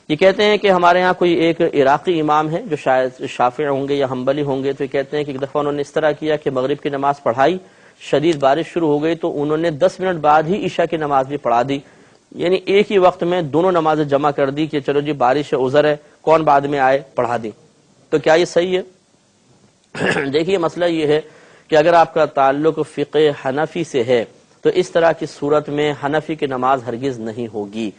یہ کہتے ہیں کہ ہمارے ہاں کوئی ایک عراقی امام ہے جو شاید شافعی ہوں گے یا حنبلی ہوں گے، تو یہ کہتے ہیں کہ ایک دفعہ انہوں نے اس طرح کیا کہ مغرب کی نماز پڑھائی، شدید بارش شروع ہو گئی تو انہوں نے 10 منٹ بعد ہی عشاء کی نماز بھی پڑھا دی، یعنی ایک ہی وقت میں دونوں نمازیں جمع کر دی کہ چلو جی بارش ہے، عذر ہے، کون بعد میں آئے، پڑھا دی۔ تو کیا یہ صحیح ہے؟ دیکھیے مسئلہ یہ ہے کہ اگر آپ کا تعلق فقہ حنفی سے ہے تو اس طرح کی صورت میں حنفی کی نماز ہرگز نہیں ہوگی۔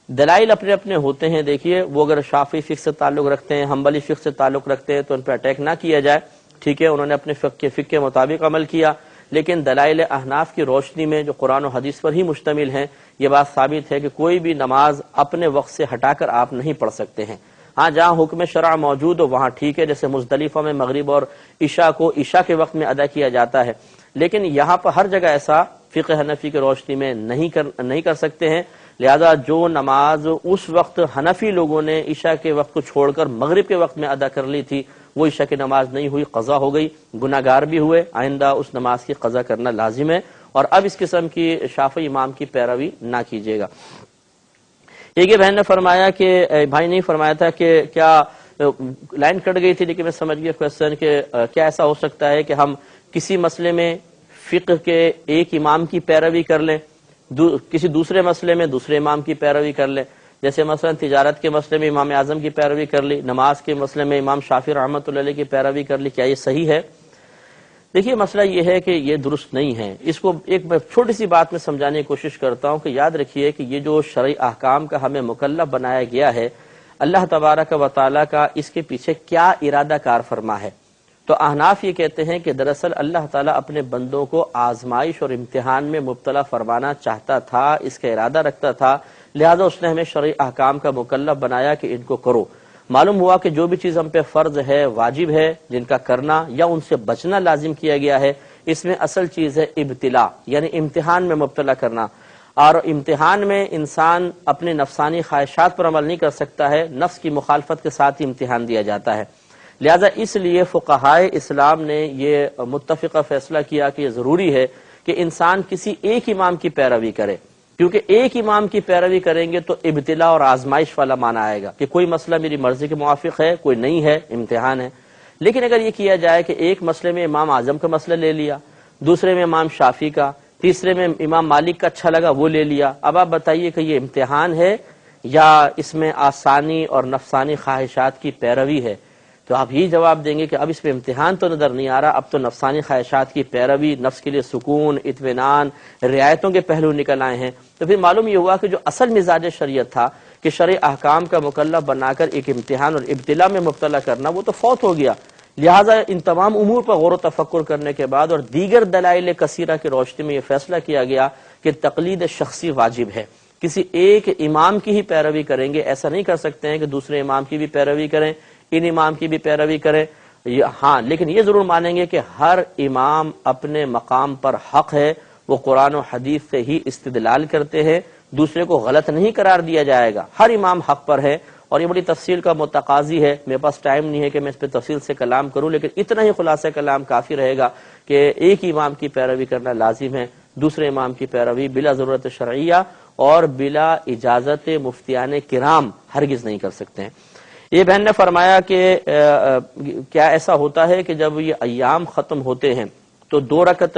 دلائل اپنے اپنے ہوتے ہیں، دیکھیے وہ اگر شافعی فقہ سے تعلق رکھتے ہیں، حنبلی فقہ سے تعلق رکھتے ہیں تو ان پہ اٹیک نہ کیا جائے، ٹھیک ہے، انہوں نے اپنے فقہ کے مطابق عمل کیا، لیکن دلائل احناف کی روشنی میں جو قرآن و حدیث پر ہی مشتمل ہیں، یہ بات ثابت ہے کہ کوئی بھی نماز اپنے وقت سے ہٹا کر آپ نہیں پڑھ سکتے ہیں۔ ہاں جہاں حکم شرع موجود ہو وہاں ٹھیک ہے، جیسے مزدلفہ میں مغرب اور عشاء کو عشاء کے وقت میں ادا کیا جاتا ہے، لیکن یہاں پر ہر جگہ ایسا فقہ حنفی کی روشنی میں نہیں کر سکتے ہیں، لہذا جو نماز اس وقت حنفی لوگوں نے عشاء کے وقت کو چھوڑ کر مغرب کے وقت میں ادا کر لی تھی وہ عشاء کی نماز نہیں ہوئی، قضا ہو گئی، گناہ گار بھی ہوئے، آئندہ اس نماز کی قضا کرنا لازم ہے، اور اب اس قسم کی شافعی امام کی پیروی نہ کیجیے گا۔ ایک بہن نے فرمایا کہ بھائی نہیں فرمایا تھا کہ کیا لائن کٹ گئی تھی لیکن میں سمجھ گیا کویسچن کہ کیا ایسا ہو سکتا ہے کہ ہم کسی مسئلے میں فقہ کے ایک امام کی پیروی کر لیں، کسی دوسرے مسئلے میں دوسرے امام کی پیروی کر لیں، جیسے مثلا تجارت کے مسئلے میں امام اعظم کی پیروی کر لی، نماز کے مسئلے میں امام شافعی رحمۃ اللہ علیہ کی پیروی کر لی، کیا یہ صحیح ہے؟ دیکھیے مسئلہ یہ ہے کہ یہ درست نہیں ہے۔ اس کو ایک چھوٹی سی بات میں سمجھانے کی کوشش کرتا ہوں کہ یاد رکھیے کہ یہ جو شرعی احکام کا ہمیں مکلف بنایا گیا ہے، اللہ تبارک و تعالیٰ کا اس کے پیچھے کیا ارادہ کار فرما ہے؟ تو احناف یہ کہتے ہیں کہ دراصل اللہ تعالیٰ اپنے بندوں کو آزمائش اور امتحان میں مبتلا فرمانا چاہتا تھا، اس کا ارادہ رکھتا تھا، لہذا اس نے ہمیں شرعی احکام کا مکلف بنایا کہ ان کو کرو۔ معلوم ہوا کہ جو بھی چیز ہم پہ فرض ہے، واجب ہے، جن کا کرنا یا ان سے بچنا لازم کیا گیا ہے، اس میں اصل چیز ہے ابتلا، یعنی امتحان میں مبتلا کرنا، اور امتحان میں انسان اپنے نفسانی خواہشات پر عمل نہیں کر سکتا ہے، نفس کی مخالفت کے ساتھ ہی امتحان دیا جاتا ہے۔ لہذا اس لیے فقہائے اسلام نے یہ متفقہ فیصلہ کیا کہ یہ ضروری ہے کہ انسان کسی ایک امام کی پیروی کرے، کیونکہ ایک امام کی پیروی کریں گے تو ابتلا اور آزمائش والا معنی آئے گا کہ کوئی مسئلہ میری مرضی کے موافق ہے، کوئی نہیں ہے، امتحان ہے۔ لیکن اگر یہ کیا جائے کہ ایک مسئلے میں امام اعظم کا مسئلہ لے لیا، دوسرے میں امام شافعی کا، تیسرے میں امام مالک کا اچھا لگا وہ لے لیا، اب آپ بتائیے کہ یہ امتحان ہے یا اس میں آسانی اور نفسانی خواہشات کی پیروی ہے؟ تو آپ یہی جواب دیں گے کہ اب اس میں امتحان تو نظر نہیں آ رہا، اب تو نفسانی خواہشات کی پیروی، نفس کے لیے سکون، اطمینان، رعایتوں کے پہلو نکل آئے ہیں۔ تو پھر معلوم یہ ہوا کہ جو اصل مزاج شریعت تھا کہ شرعی احکام کا مکلف بنا کر ایک امتحان اور ابتلا میں مبتلا کرنا، وہ تو فوت ہو گیا۔ لہٰذا ان تمام امور پر غور و تفکر کرنے کے بعد اور دیگر دلائل کثیرہ کی روشنی میں یہ فیصلہ کیا گیا کہ تقلید شخصی واجب ہے، کسی ایک امام کی ہی پیروی کریں گے، ایسا نہیں کر سکتے ہیں کہ دوسرے امام کی بھی پیروی کریں، ان امام کی بھی پیروی کریں۔ ہاں لیکن یہ ضرور مانیں گے کہ ہر امام اپنے مقام پر حق ہے، وہ قرآن و حدیث سے ہی استدلال کرتے ہیں، دوسرے کو غلط نہیں قرار دیا جائے گا، ہر امام حق پر ہے، اور یہ بڑی تفصیل کا متقاضی ہے، میرے پاس ٹائم نہیں ہے کہ میں اس پہ تفصیل سے کلام کروں، لیکن اتنا ہی خلاصہ کلام کافی رہے گا کہ ایک امام کی پیروی کرنا لازم ہے، دوسرے امام کی پیروی بلا ضرورت شرعیہ اور بلا اجازت مفتیان کرام ہرگز نہیں کر سکتے ہیں۔ یہ بہن نے فرمایا کہ کیا ایسا ہوتا ہے کہ جب یہ ایام ختم ہوتے ہیں تو 2 رکعت